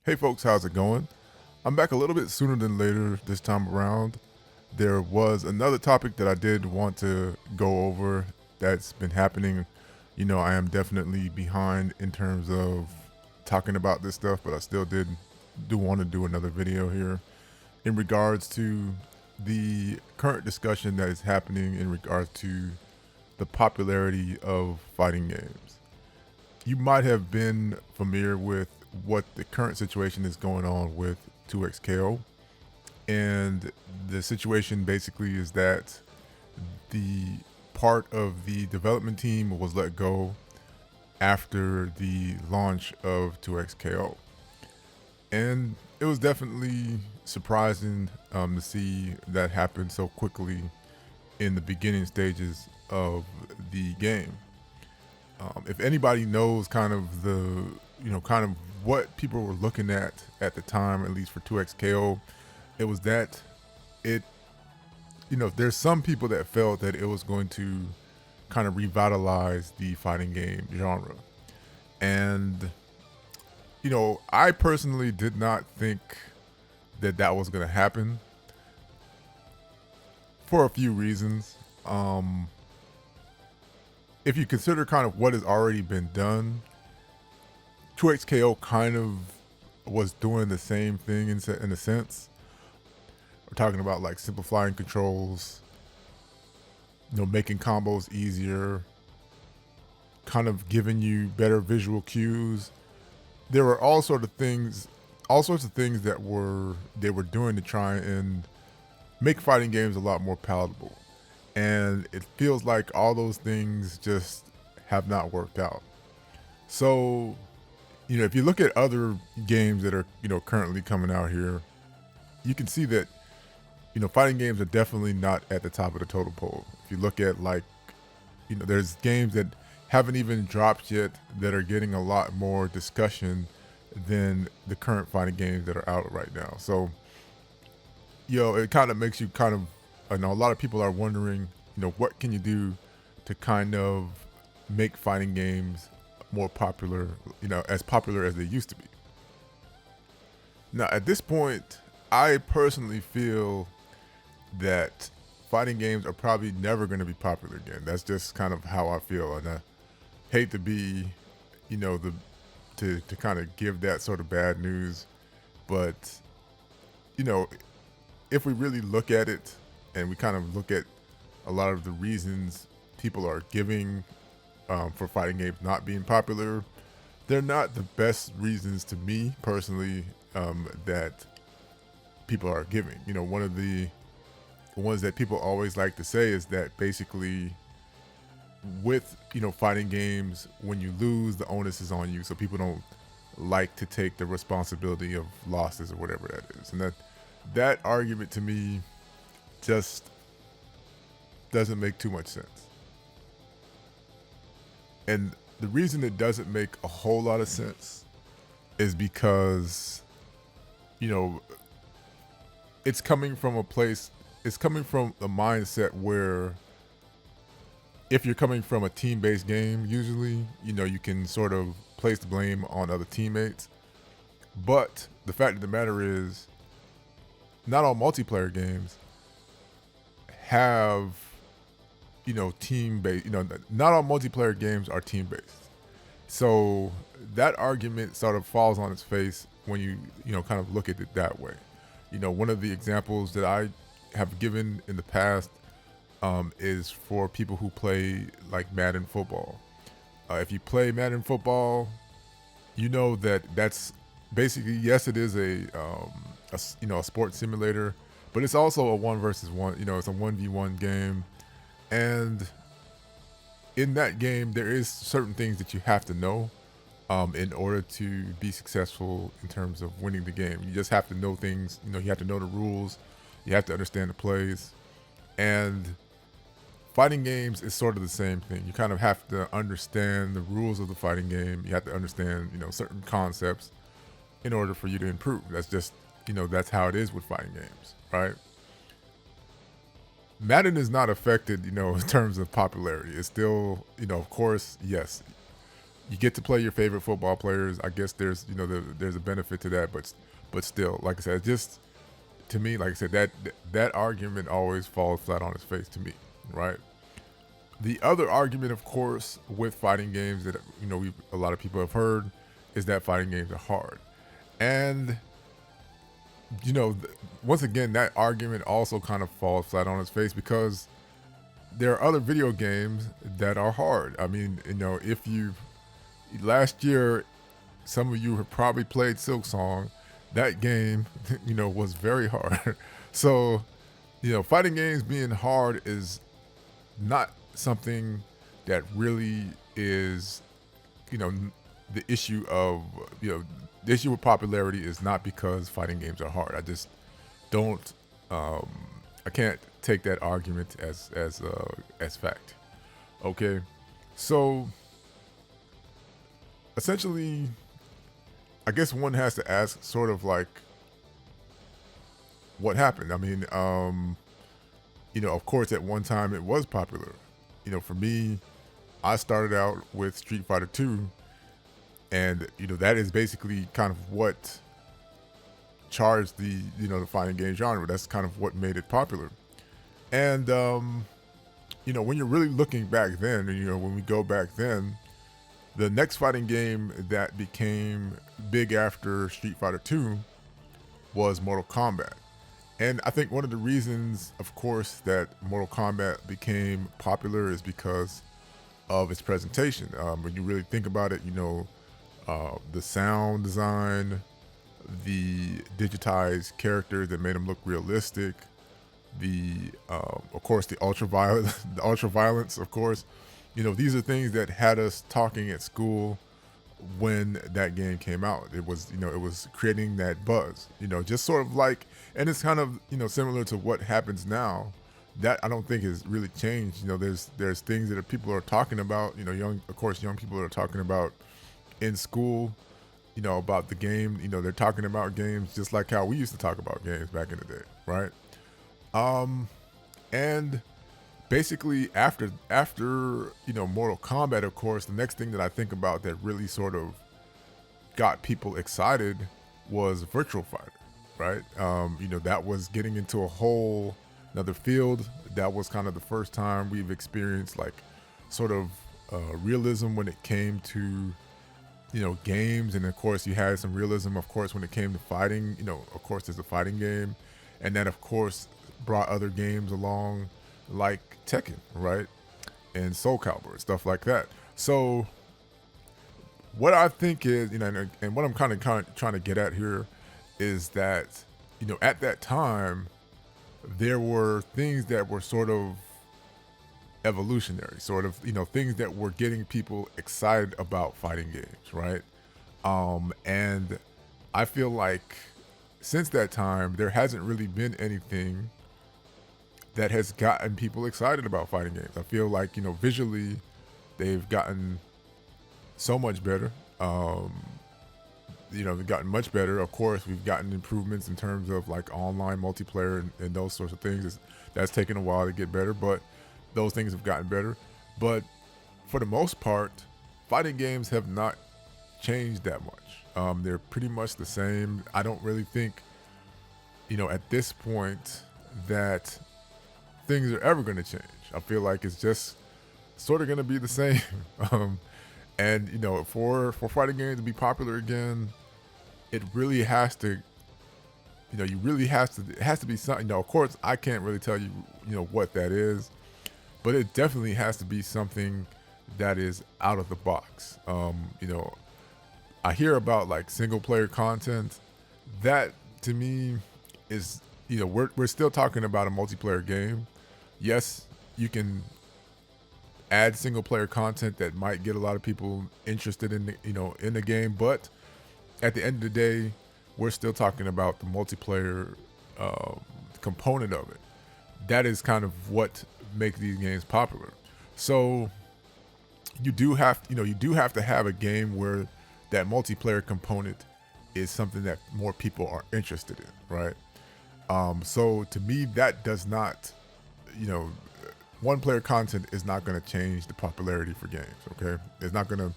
Hey folks, how's it going? I'm back a little bit sooner than later this time around. There was another topic that I did want to go over that's been happening. I am definitely behind in terms of talking about this stuff, but I still do want to do another video here in regards to the current discussion that is happening in regards to the popularity of fighting games. You might have been familiar with what the current situation is going on with 2XKO. And the situation basically is that the part of the development team was let go after the launch of 2XKO. And it was definitely surprising to see that happen so quickly in the beginning stages of the game. If anybody knows kind of kind of what people were looking at the time, at least for 2XKO, it was that it, there's some people that felt that it was going to kind of revitalize the fighting game genre. And, I personally did not think that that was going to happen for a few reasons. If you consider kind of what has already been done, 2XKO kind of was doing the same thing in a sense. We're talking about like simplifying controls, making combos easier, kind of giving you better visual cues. There were all sorts of things that they were doing to try and make fighting games a lot more palatable. And it feels like all those things just have not worked out. So, if you look at other games that are, currently coming out here, you can see that, fighting games are definitely not at the top of the totem pole. If you look at like, there's games that haven't even dropped yet that are getting a lot more discussion than the current fighting games that are out right now. So, it kind of makes you kind of, I know a lot of people are wondering, what can you do to kind of make fighting games more popular, as popular as they used to be. Now, at this point, I personally feel that fighting games are probably never going to be popular again. That's just kind of how I feel, and I hate to be, the to kind of give that sort of bad news, but if we really look at it and we kind of look at a lot of the reasons people are giving for fighting games not being popular, they're not the best reasons to me personally that people are giving. One of the ones that people always like to say is that basically with fighting games, when you lose, the onus is on you, so people don't like to take the responsibility of losses or whatever that is. And that argument to me just doesn't make too much sense. And the reason it doesn't make a whole lot of sense is because, it's coming from a mindset where if you're coming from a team-based game, usually, you can sort of place the blame on other teammates. But the fact of the matter is, not all multiplayer games have, team-based, not all multiplayer games are team-based. So that argument sort of falls on its face when you kind of look at it that way. One of the examples that I have given in the past is for people who play like Madden football. If you play Madden football, that's basically, yes, it is a sports simulator, but it's also a 1 versus 1. It's a 1v1 game, and in that game, there is certain things that you have to know in order to be successful in terms of winning the game. You just have to know things. You have to know the rules. You have to understand the plays. And fighting games is sort of the same thing. You kind of have to understand the rules of the fighting game. You have to understand, certain concepts in order for you to improve. That's just, that's how it is with fighting games, right? Madden is not affected, in terms of popularity. It's still, of course, yes, you get to play your favorite football players. I guess there's there's a benefit to that, but still, like I said, just to me, like I said, that argument always falls flat on its face to me, right? The other argument, of course, with fighting games that a lot of people have heard is that fighting games are hard, and once again, that argument also kind of falls flat on its face because there are other video games that are hard. I mean, if you last year, some of you have probably played Silk Song. That game, was very hard. So, fighting games being hard is not something that really is, the issue of, the issue with popularity is not because fighting games are hard. I just don't, I can't take that argument as fact. Okay, so essentially, I guess one has to ask sort of like what happened. I mean, of course, at one time it was popular. For me, I started out with Street Fighter 2, and that is basically kind of what charged the fighting game genre. That's kind of what made it popular. And when you're really looking back then, when we go back then, the next fighting game that became big after Street Fighter 2 was Mortal Kombat. And I think one of the reasons, of course, that Mortal Kombat became popular is because of its presentation. When you really think about it, the sound design, the digitized characters that made them look realistic, of course, the ultra violence, of course. These are things that had us talking at school when that game came out. It was, it was creating that buzz, just sort of like, and it's kind of, similar to what happens now. That I don't think has really changed. There's things that people are talking about, young people are talking about in school, about the game. They're talking about games just like how we used to talk about games back in the day, right? And basically after Mortal Kombat, of course, the next thing that I think about that really sort of got people excited was Virtual Fighter, right? That was getting into a whole another field. That was kind of the first time we've experienced like sort of realism when it came to games. And of course you had some realism, of course, when it came to fighting. Of course there's a fighting game, and that of course brought other games along like Tekken, right? And Soul Calibur, stuff like that. So what I think is, and what I'm kind of trying to get at here is that, at that time, there were things that were sort of evolutionary, sort of, things that were getting people excited about fighting games, right? And I feel like since that time, there hasn't really been anything that has gotten people excited about fighting games. I feel like, visually, they've gotten so much better. They've gotten much better. Of course, we've gotten improvements in terms of like online multiplayer and those sorts of things. That's taken a while to get better, but those things have gotten better. But for the most part, fighting games have not changed that much. They're pretty much the same. I don't really think, at this point that things are ever going to change. I feel like it's just sort of going to be the same. And for fighting games to be popular again, it really has to, it has to be something. Of course, I can't really tell you, what that is, but it definitely has to be something that is out of the box. I hear about like single player content. That to me is, we're still talking about a multiplayer game. Yes, you can add single player content that might get a lot of people interested in in the game, but at the end of the day, we're still talking about the multiplayer component of it. That is kind of what makes these games popular. So you do have to have a game where that multiplayer component is something that more people are interested in, right? So to me, that does not, one player content is not going to change the popularity for games. Okay, it's not going to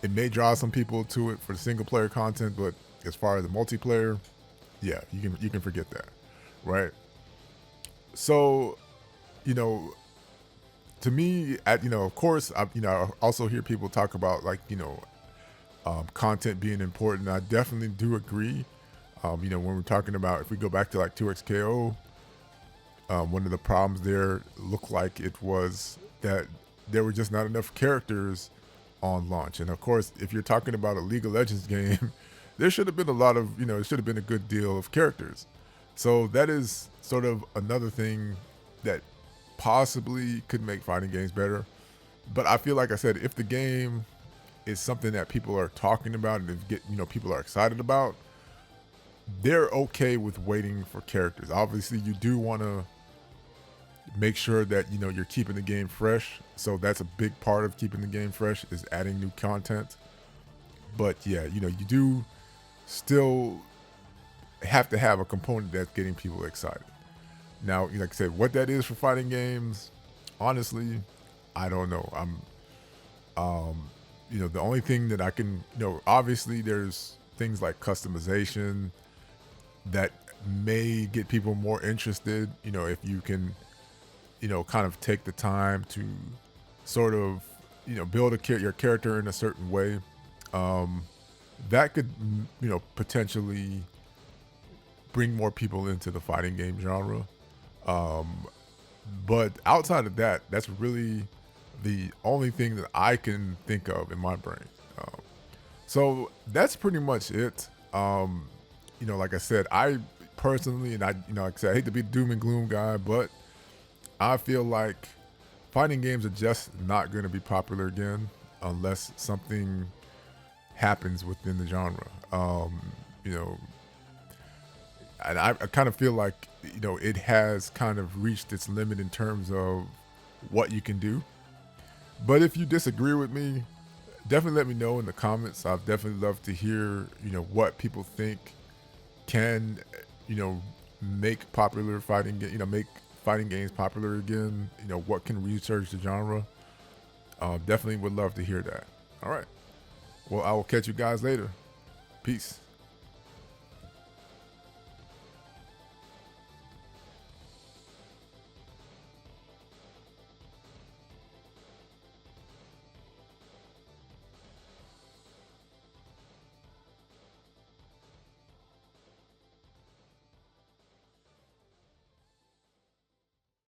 it may draw some people to it for the single player content, but as far as the multiplayer, yeah, you can forget that, right? So, you know, to me, of course, I also hear people talk about like, content being important. I definitely do agree. When we're talking about, if we go back to like 2XKO, one of the problems there looked like it was that there were just not enough characters on launch. And of course, if you're talking about a League of Legends game, there should have been a lot of, it should have been a good deal of characters. So that is sort of another thing that possibly could make fighting games better. But I feel like I said, if the game is something that people are talking about and people are excited about, they're okay with waiting for characters. Obviously, you do want to make sure that you're keeping the game fresh. So that's a big part of keeping the game fresh, is adding new content. But yeah, you do still have to have a component that's getting people excited. Now, like I said, what that is for fighting games, honestly, I don't know. The only thing that I can, obviously there's things like customization that may get people more interested, if you can, kind of take the time to sort of, build your character in a certain way. That could, potentially bring more people into the fighting game genre. But outside of that, that's really the only thing that I can think of in my brain. So that's pretty much it. Like I said, I personally, and like I said, I hate to be the doom and gloom guy, but I feel like fighting games are just not going to be popular again unless something happens within the genre. And I kind of feel like, it has kind of reached its limit in terms of what you can do. But if you disagree with me, definitely let me know in the comments. I'd definitely love to hear, what people think can, make popular fighting, make fighting games popular again. What can research the genre? Definitely would love to hear that. All right. Well, I will catch you guys later. Peace.